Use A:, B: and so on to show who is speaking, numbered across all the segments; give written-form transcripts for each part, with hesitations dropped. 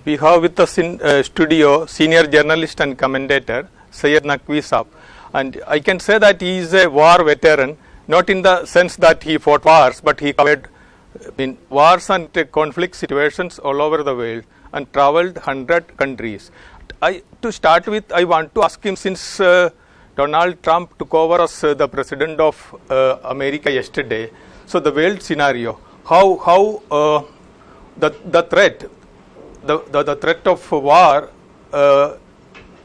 A: We have with us in studio senior journalist and commentator Sayyed Naqvi Saab, and I can say that he is a war veteran, not in the sense that he fought wars, but he covered in wars and conflict situations all over the world and traveled 100 countries. To start with, I want to ask him, since Donald Trump took over as the president of America yesterday, so the world scenario, how the threat of war,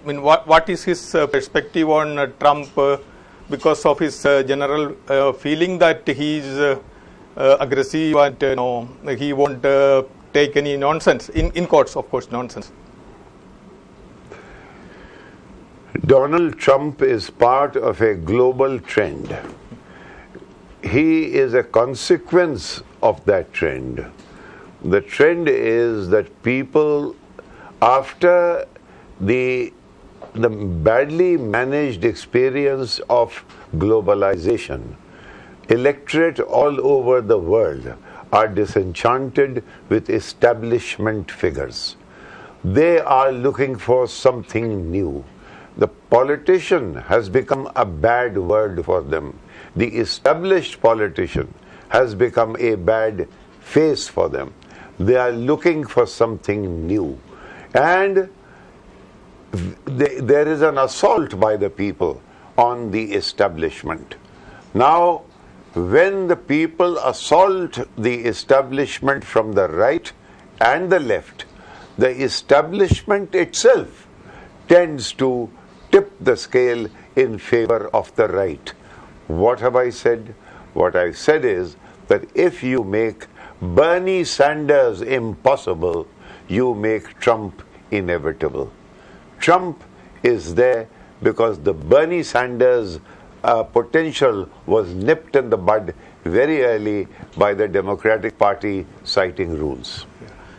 A: what is his perspective on Trump because of his general feeling that he is aggressive and he won't take any nonsense in courts, of course, nonsense.
B: Donald Trump is part of a global trend. He is a consequence of that trend. The trend is that people, after the badly managed experience of globalization, electorate all over the world are disenchanted with establishment figures. They are looking for something new. The politician has become a bad word for them. The established politician has become a bad face for them. They are looking for something new. And there is an assault by the people on the establishment. Now, when the people assault the establishment from the right and the left, the establishment itself tends to tip the scale in favor of the right. What have I said? What I said is that if you make Bernie Sanders impossible, you make Trump inevitable. Trump is there because the Bernie Sanders potential was nipped in the bud very early by the Democratic Party citing rules.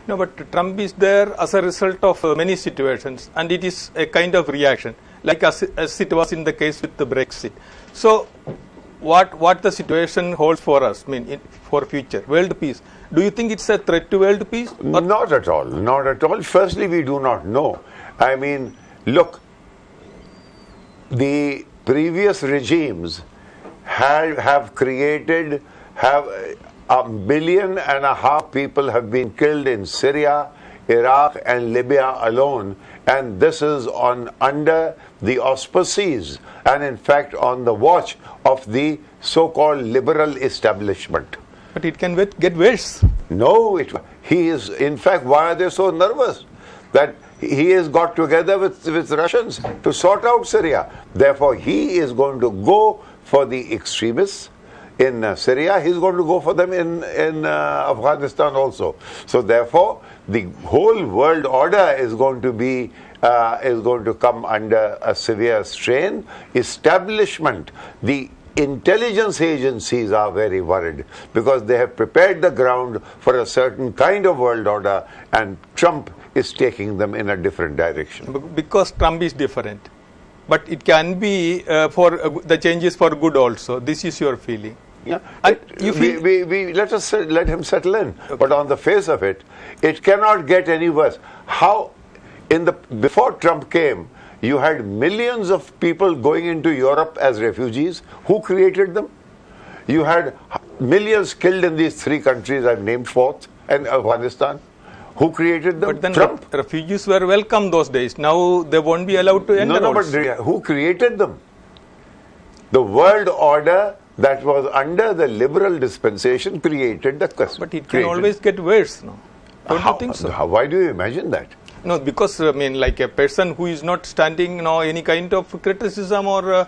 A: No, but Trump is there as a result of many situations, and it is a kind of reaction, like as it was in the case with the Brexit. So, what the situation holds for us, for future world peace? Do you think it's a threat to world peace?
B: Not at all. Not at all. Firstly, we do not know. I mean, look, the previous regimes have created, 1.5 billion people have been killed in Syria, Iraq and Libya alone, and this is under the auspices and in fact on the watch of the so-called liberal establishment.
A: But it can get worse.
B: No, he is, in fact, why are they so nervous? That he has got together with Russians to sort out Syria. Therefore, he is going to go for the extremists in Syria. He's going to go for them in Afghanistan also. So therefore, the whole world order is going to come under a severe strain. Establishment, the intelligence agencies are very worried because they have prepared the ground for a certain kind of world order, and Trump is taking them in a different direction.
A: Because Trump is different. But it can be for the changes for good also. This is your feeling.
B: Yeah. And let him settle in. Okay. But on the face of it, it cannot get any worse. Before Trump came, you had millions of people going into Europe as refugees. Who created them? You had millions killed in these 3 countries I've named fourth, and Afghanistan. Who created them?
A: But then
B: Trump.
A: Refugees were welcome those days. Now they won't be allowed to enter.
B: No, but who created them? The world order that was under the liberal dispensation created the question.
A: But it can always get worse, no? Don't you think so?
B: Why do you imagine that?
A: No, because like a person who is not standing, any kind of criticism or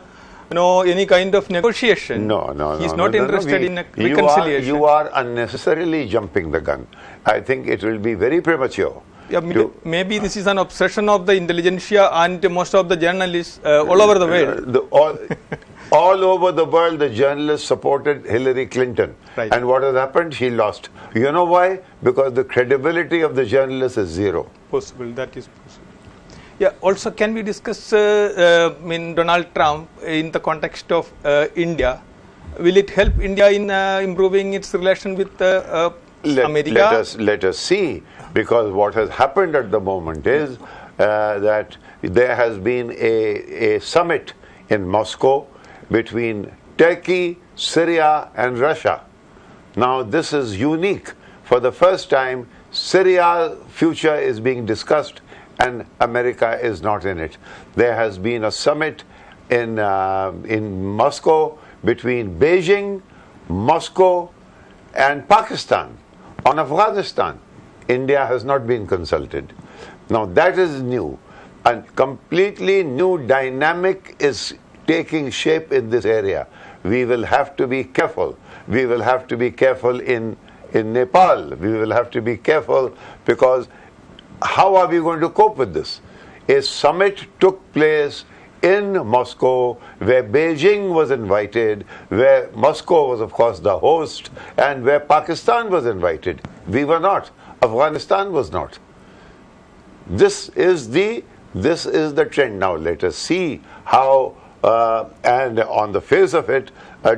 A: any kind of negotiation.
B: No.
A: He's not interested in reconciliation.
B: You are unnecessarily jumping the gun. I think it will be very premature.
A: Yeah, maybe this is an obsession of the intelligentsia and most of the journalists all over the world.
B: All over the world, the journalists supported Hillary Clinton.
A: Right.
B: And what has happened? She lost. You know why? Because the credibility of the journalists is zero.
A: Possible. That is possible. Yeah. Also, can we discuss Donald Trump in the context of India? Will it help India in improving its relation with America?
B: Let us see, because what has happened at the moment is that there has been a summit in Moscow between Turkey, Syria and Russia. Now this is unique. For the first time, Syria's future is being discussed and America is not in it. There has been a summit in Moscow between Beijing, Moscow and Pakistan on Afghanistan. India has not been consulted. Now that is new. A completely new dynamic is taking shape in this area. We will have to be careful. We will have to be careful in Nepal. We will have to be careful, because how are we going to cope with this? A summit took place in Moscow where Beijing was invited, where Moscow was of course the host, and where Pakistan was invited. We were not. Afghanistan was not. This is the trend. Now let us see how, and on the face of it,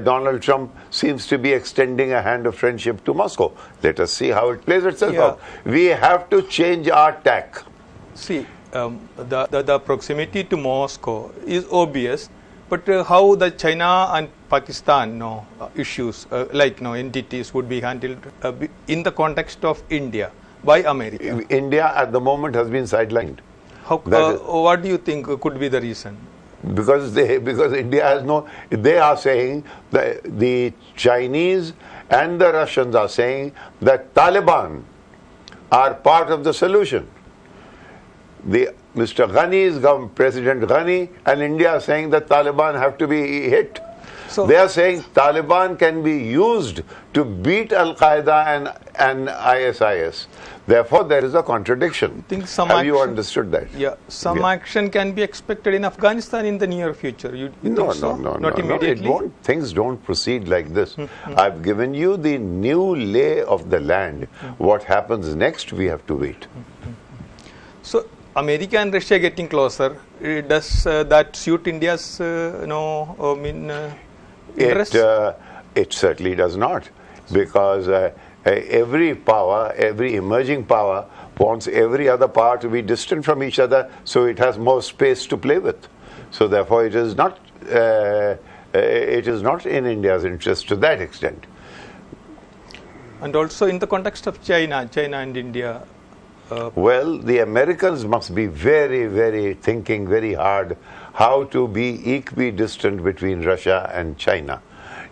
B: Donald Trump seems to be extending a hand of friendship to Moscow. Let us see how it plays itself out. We have to change our tack.
A: See, the proximity to Moscow is obvious, but how the China and Pakistan issues like entities would be handled in the context of India by America?
B: India at the moment has been sidelined.
A: How, what do you think could be the reason?
B: Because India has they are saying that the Chinese and the Russians are saying that Taliban are part of the solution. Mr. Ghani's government, President Ghani and India are saying that Taliban have to be hit. So they are saying Taliban can be used to beat Al-Qaeda and ISIS. Therefore, there is a contradiction. Have you understood that?
A: Yeah, some action can be expected in Afghanistan in the near future.
B: No,
A: not immediately.
B: It won't. Things don't proceed like this. I've given you the new lay of the land. What happens next, we have to wait.
A: So, America and Russia getting closer. Does that suit India's interest?
B: It certainly does not, because every power, every emerging power wants every other power to be distant from each other, so it has more space to play with. So therefore it is not in India's interest to that extent.
A: And also in the context of China and India.
B: Well, the Americans must be thinking very hard how to be equidistant between Russia and China.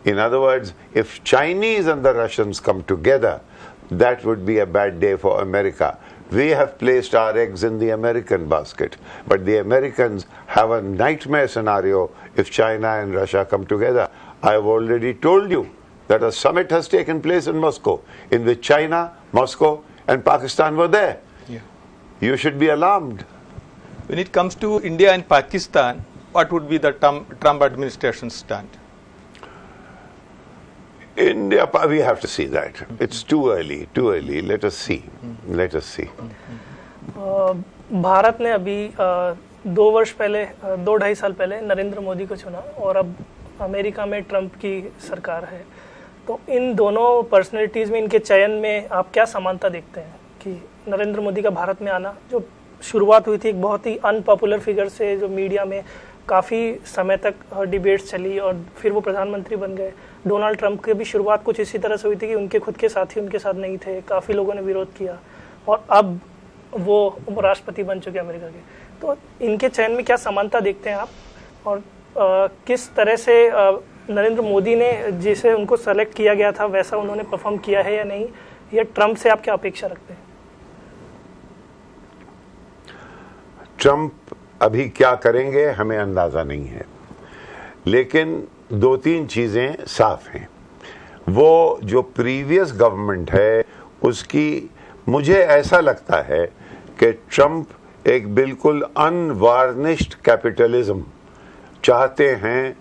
B: In other words, if Chinese and the Russians come together, that would be a bad day for America. We have placed our eggs in the American basket, but the Americans have a nightmare scenario if China and Russia come together. I have already told you that a summit has taken place in Moscow, in which China, Moscow and Pakistan were there.
A: Yeah.
B: You should be alarmed.
A: When it comes to India and Pakistan, what would be the Trump administration's stand?
B: India, we have to see that. It's too early. Let us see.
C: Bharat ने अभी 2-2.5 साल पहले नरेंद्र मोदी को चुना और अब America में Trump की सरकार है, तो इन दोनों पर्सनैलिटीज़ में, इनके चयन में आप क्या समानता देखते हैं कि नरेंद्र मोदी का भारत में आना, जो शुरुआत हुई थी एक बहुत ही अनपॉपुलर फिगर से, जो मीडिया में काफ़ी समय तक डिबेट्स चली और फिर वो प्रधानमंत्री बन गए। डोनाल्ड ट्रंप की भी शुरुआत कुछ इसी तरह से हुई थी कि उनके खुद के साथी उनके साथ नहीं थे, काफ़ी लोगों ने विरोध किया और अब वो राष्ट्रपति बन चुके अमेरिका के। तो इनके चयन में क्या समानता देखते हैं आप, और किस तरह से नरेंद्र मोदी ने जिसे उनको सेलेक्ट किया गया था वैसा उन्होंने परफॉर्म किया है या नहीं, या ट्रंप से आप क्या अपेक्षा रखते हैं?
B: ट्रंप अभी क्या करेंगे हमें अंदाजा नहीं है, लेकिन 2-3 चीजें साफ हैं। वो जो प्रीवियस गवर्नमेंट है उसकी, मुझे ऐसा लगता है कि ट्रंप एक बिल्कुल अनवार्निश्ड कैपिटलिज्म चाहते हैं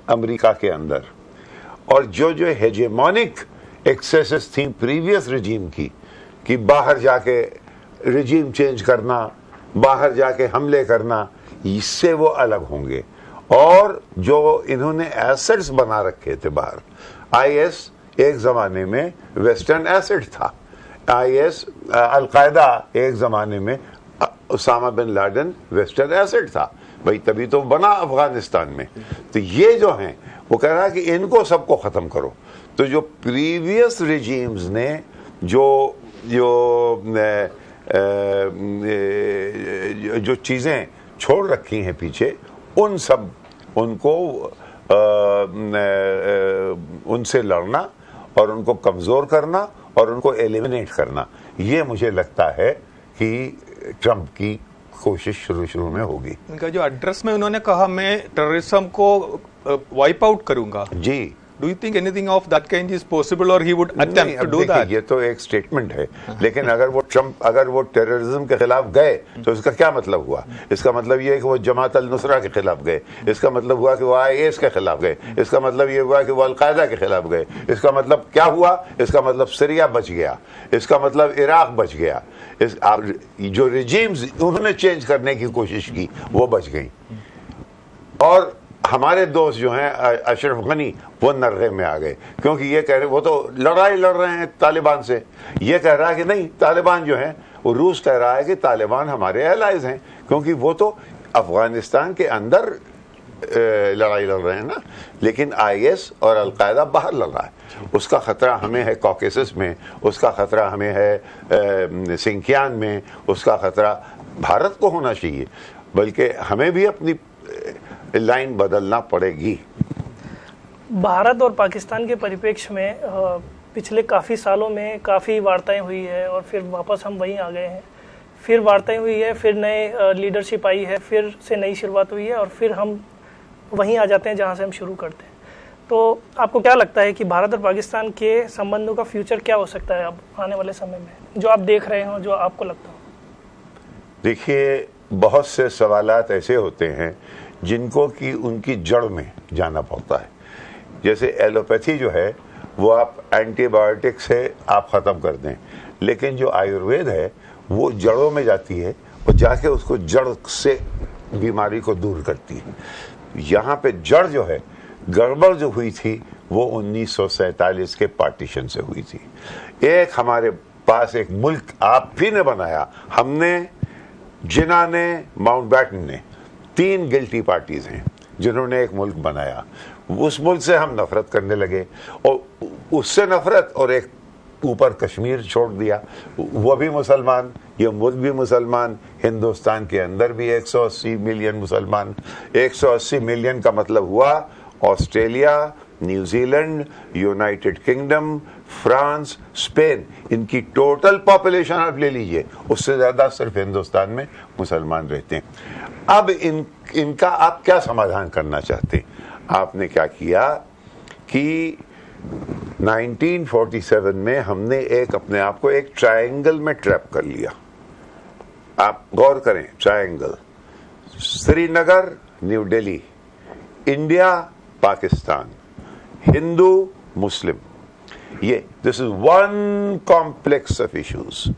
B: अमेरिका के अंदर, और जो हेजेमोनिक एक्सेसेस थी प्रीवियस रिजीम की, कि बाहर जाके रिजीम चेंज करना, बाहर जाके हमले करना, इससे वो अलग होंगे। और जो इन्होंने एसेट्स बना रखे थे बाहर, आईएस एक ज़माने में वेस्टर्न एसेट था, आईएस अलकायदा एक ज़माने में Osama bin Laden western asset था भाई, तभी तो बना अफगानिस्तान में। तो ये जो हैं वो कह रहा है कि इनको सबको ख़त्म करो। तो जो प्रीवियस रिजीम्स ने जो चीज़ें छोड़ रखी हैं पीछे, उनको उनसे लड़ना और उनको कमज़ोर करना और उनको एलिमिनेट करना, ये मुझे लगता है कि ट्रंप की कोशिश शुरू में होगी।
A: इनका जो एड्रेस में उन्होंने कहा मैं टेररिज्म को वाइप आउट करूंगा,
B: जी,
A: do you think anything of that kind is possible or he would attempt to do that?
B: ये तो एक स्टेटमेंट है, लेकिन अगर वो टेररिज्म के खिलाफ गए तो इसका क्या मतलब हुआ? इसका मतलब ये है कि वो जमात अल नुसरा के खिलाफ गए, इसका मतलब हुआ कि वो आईएस के खिलाफ गए, इसका मतलब ये हुआ कि वो अलकायदा के खिलाफ गए, इसका मतलब क्या हुआ? इसका मतलब सीरिया बच गया, इसका मतलब इराक बच गया। जो रिजीम्स उन्होंने चेंज करने की कोशिश की वो बच गई। और हमारे दोस्त जो हैं अशरफ गनी वो नर्रे में आ गए, क्योंकि ये कह रहे, वो तो लड़ाई लड़ रहे हैं तालिबान से, ये कह रहा है कि नहीं, तालिबान जो हैं, वो रूस कह रहा है कि तालिबान हमारे एलाइज हैं, क्योंकि वो तो अफगानिस्तान के अंदर लड़ाई लड़ रहे हैं ना, लेकिन आईएस और अलकायदा बाहर लड़ रहा है। उसका खतरा हमें है कॉकेसस में, उसका खतरा हमें है सिंकियान में, उसका खतरा भारत को होना चाहिए, बल्कि हमें भी अपनी लाइन बदलना पड़ेगी।
C: भारत और पाकिस्तान के परिप्रेक्ष्य में पिछले काफ़ी सालों में काफ़ी वार्ताएं हुई है और फिर वापस हम वहीं आ गए हैं, फिर वार्ताएं हुई है, फिर नए लीडरशिप आई है, फिर से नई शुरुआत हुई है और फिर हम वहीं आ जाते हैं जहां से हम शुरू करते हैं। तो आपको क्या लगता है कि भारत और पाकिस्तान के संबंधों का फ्यूचर क्या हो सकता है अब आने वाले समय में, जो आप देख रहे हो, जो आपको लगता हो?
B: देखिए, बहुत से सवालात ऐसे होते हैं जिनको कि उनकी जड़ में जाना पड़ता है। जैसे एलोपैथी जो है वो आप एंटीबायोटिक से आप ख़त्म कर दें, लेकिन जो आयुर्वेद है वो जड़ों में जाती है और जाके उसको जड़ से बीमारी को दूर करती है। यहाँ पे जड़ जो है, गड़बड़ जो हुई थी वो 1947 के पार्टीशन से हुई थी। एक हमारे पास एक मुल्क आप भी ने बनाया, हमने, जिन्ना ने, माउंटबैटन ने, 3 गिल्टी पार्टीज हैं जिन्होंने एक मुल्क बनाया। उस मुल्क से हम नफरत करने लगे और उससे नफरत, और एक ऊपर कश्मीर छोड़ दिया, वो भी मुसलमान, ये मुल्क भी मुसलमान, हिंदुस्तान के अंदर भी 180 मिलियन मुसलमान। 180 मिलियन का मतलब हुआ Australia, New Zealand, United kingdom, France, Spain, इनकी टोटल पॉपुलेशन आप ले लीजिए, उससे ज़्यादा सिर्फ हिंदुस्तान में मुसलमान रहते हैं। अब इनका आप क्या समाधान करना चाहते हैं? आपने क्या किया कि 1947 में हमने अपने आप को एक ट्रायंगल में ट्रैप कर लिया। आप गौर करें, ट्रायंगल, श्रीनगर, न्यू दिल्ली, इंडिया, पाकिस्तान, हिंदू, मुस्लिम, ये this is one complex of issues,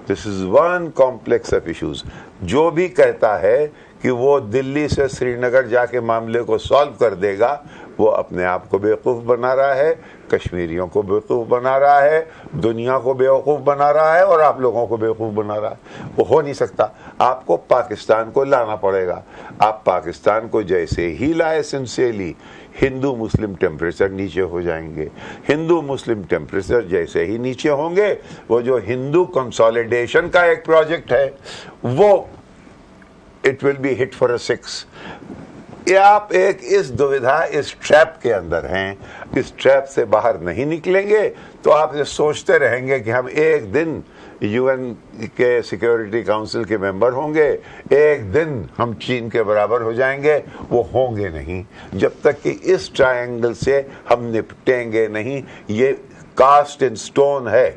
B: this is one complex of issues. जो भी कहता है कि वो दिल्ली से श्रीनगर जाके मामले को सॉल्व कर देगा, वो अपने आप को बेवकूफ़ बना रहा है, कश्मीरियों को बेवकूफ़ बना रहा है, दुनिया को बेवकूफ़ बना रहा है और आप लोगों को बेवकूफ़ बना रहा है। वो हो नहीं सकता। आपको पाकिस्तान को लाना पड़ेगा। आप पाकिस्तान को जैसे ही लाए सिंसियरली, हिंदू मुस्लिम टेम्परेचर नीचे हो जाएंगे। हिंदू मुस्लिम टेम्परेचर जैसे ही नीचे होंगे, वो जो हिंदू कंसोलिडेशन का एक प्रोजेक्ट है वो it will be hit for a 6। आप एक इस दुविधा, इस ट्रैप के अंदर हैं, इस ट्रैप से बाहर नहीं निकलेंगे तो आप ये सोचते रहेंगे कि हम एक दिन यूएन के सिक्योरिटी काउंसिल के मेंबर होंगे, एक दिन हम चीन के बराबर हो जाएंगे। वो होंगे नहीं जब तक कि इस ट्रायंगल से हम निपटेंगे नहीं। ये कास्ट इन स्टोन है।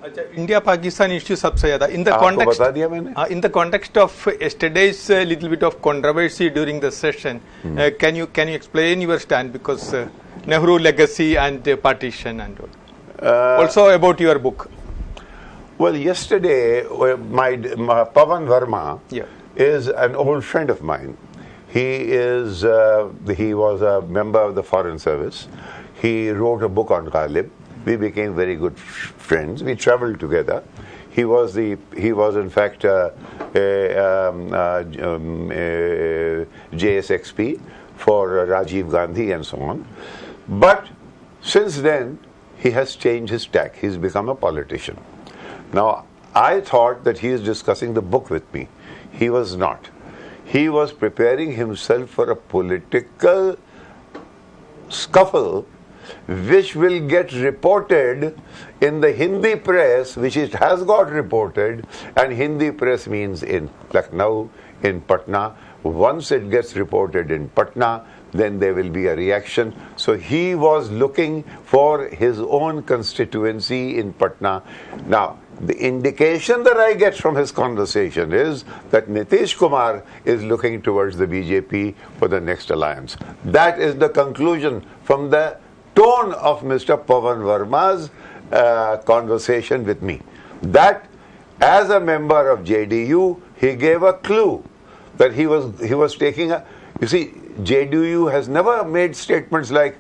A: अच्छा, इंडिया पाकिस्तान इश्यू सबसे ज्यादा इन द
B: कॉन्टेक्स्ट, बता दिया मैंने,
A: in the context of yesterday's little bit of controversy during the session, can you explain your stand, because Nehru legacy and partition and also about your book?
B: Well, yesterday my Pavan Verma is an old friend of mine. He was a member of the Foreign Service. He wrote a book on Ghalib. We became very good friends. We traveled together. He was in fact JSXP for Rajiv Gandhi and so on. But since then, he has changed his tack. He's become a politician. Now, I thought that he is discussing the book with me. He was not. He was preparing himself for a political scuffle which will get reported in the Hindi press, which it has got reported, and Hindi press means in Lucknow, in Patna. Once it gets reported in Patna, then there will be a reaction. So he was looking for his own constituency in Patna. Now, the indication that I get from his conversation is that Nitish Kumar is looking towards the BJP for the next alliance. That is the conclusion from the tone of Mr. Pawan Verma's conversation with me. That as a member of JDU, he gave a clue that he was taking a... You see, JDU has never made statements like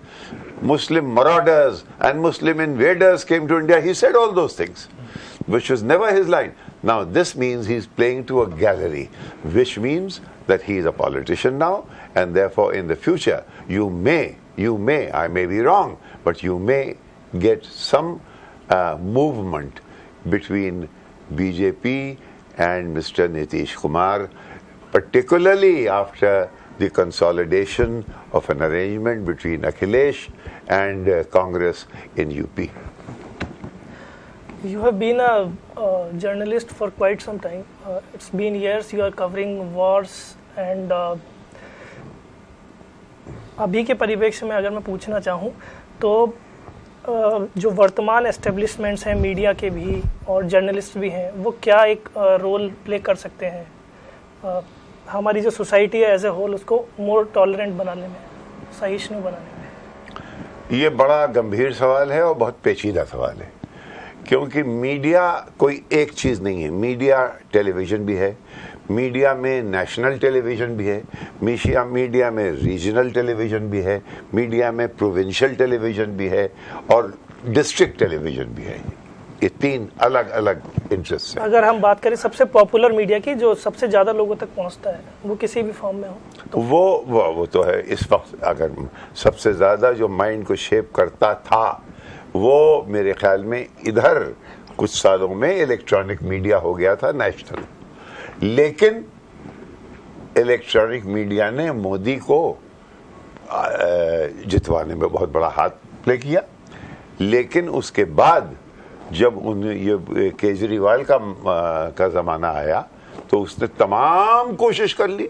B: Muslim marauders and Muslim invaders came to India. He said all those things, which was never his line. Now, this means he's playing to a gallery, which means that he is a politician now, and therefore in the future, you may, I may be wrong, but you may get some movement between BJP and Mr. Nitish Kumar, particularly after the consolidation of an arrangement between Akhilesh and Congress in UP.
C: You have been a journalist for quite some time. It's been years you are covering wars and अभी के परिप्रेक्ष्य में अगर मैं पूछना चाहूँ तो जो वर्तमान एस्टेब्लिशमेंट्स हैं मीडिया के भी और जर्नलिस्ट भी हैं वो क्या एक रोल प्ले कर सकते हैं हमारी जो सोसाइटी है एज ए होल उसको मोर टॉलरेंट बनाने में, सहिष्णु बनाने में?
B: ये बड़ा गंभीर सवाल है और बहुत पेचीदा सवाल है, क्योंकि मीडिया कोई एक चीज़ नहीं है। मीडिया टेलीविज़न भी है, मीडिया में नेशनल टेलीविज़न भी है, मीडिया में रीजनल टेलीविज़न भी है, मीडिया में प्रोविंशियल टेलीविज़न भी है और डिस्ट्रिक्ट टेलीविज़न भी है। ये तीन अलग अलग इंटरेस्ट है।
C: अगर हम बात करें सबसे पॉपुलर मीडिया की जो सबसे ज़्यादा लोगों तक पहुंचता है वो किसी भी फॉर्म में हो तो
B: वो तो है। इस वक्त अगर सबसे ज़्यादा जो माइंड को शेप करता था वो मेरे ख्याल में इधर कुछ सालों में इलेक्ट्रॉनिक मीडिया हो गया था नेशनल, लेकिन इलेक्ट्रॉनिक मीडिया ने मोदी को जितवाने में बहुत बड़ा हाथ प्ले किया। लेकिन उसके बाद जब ये केजरीवाल का ज़माना आया तो उसने तमाम कोशिश कर ली,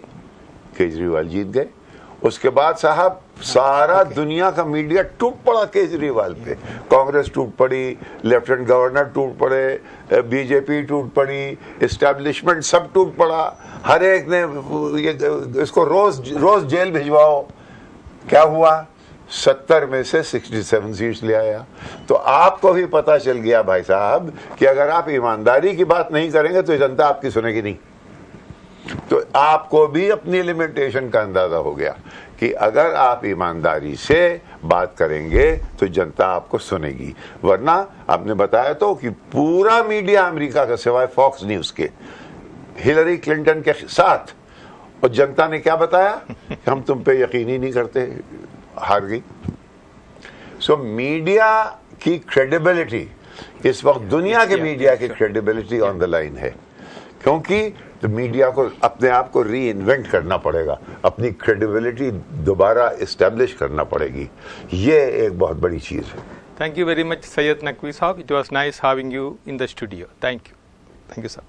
B: केजरीवाल जीत गए। उसके बाद साहब सारा दुनिया का मीडिया टूट पड़ा केजरीवाल पे, कांग्रेस टूट पड़ी, लेफ्टिनेंट गवर्नर टूट पड़े, बीजेपी टूट पड़ी, एस्टैब्लिशमेंट सब टूट पड़ा। हर एक ने इसको रोज जेल भिजवाओ। क्या हुआ? 70 में से 67 सीट्स ले आया। तो आपको भी पता चल गया भाई साहब कि अगर आप ईमानदारी की बात नहीं करेंगे तो जनता आपकी सुनेगी नहीं। तो आपको भी अपनी लिमिटेशन का अंदाजा हो गया कि अगर आप ईमानदारी से बात करेंगे तो जनता आपको सुनेगी, वरना आपने बताया तो कि पूरा मीडिया अमेरिका का सिवाय फॉक्स न्यूज के हिलरी क्लिंटन के साथ, और जनता ने क्या बताया? हम तुम पे यकीन ही नहीं करते, हार गई। सो मीडिया की क्रेडिबिलिटी इस वक्त दुनिया के मीडिया की क्रेडिबिलिटी ऑन द लाइन है, क्योंकि तो मीडिया को अपने आप को री इन्वेंट करना पड़ेगा, अपनी क्रेडिबिलिटी दोबारा इस्टेब्लिश करना पड़ेगी। ये एक बहुत बड़ी चीज़ है।
A: Thank you very much Syed Naqvi sahab, it was nice having you in the studio. Thank you sir.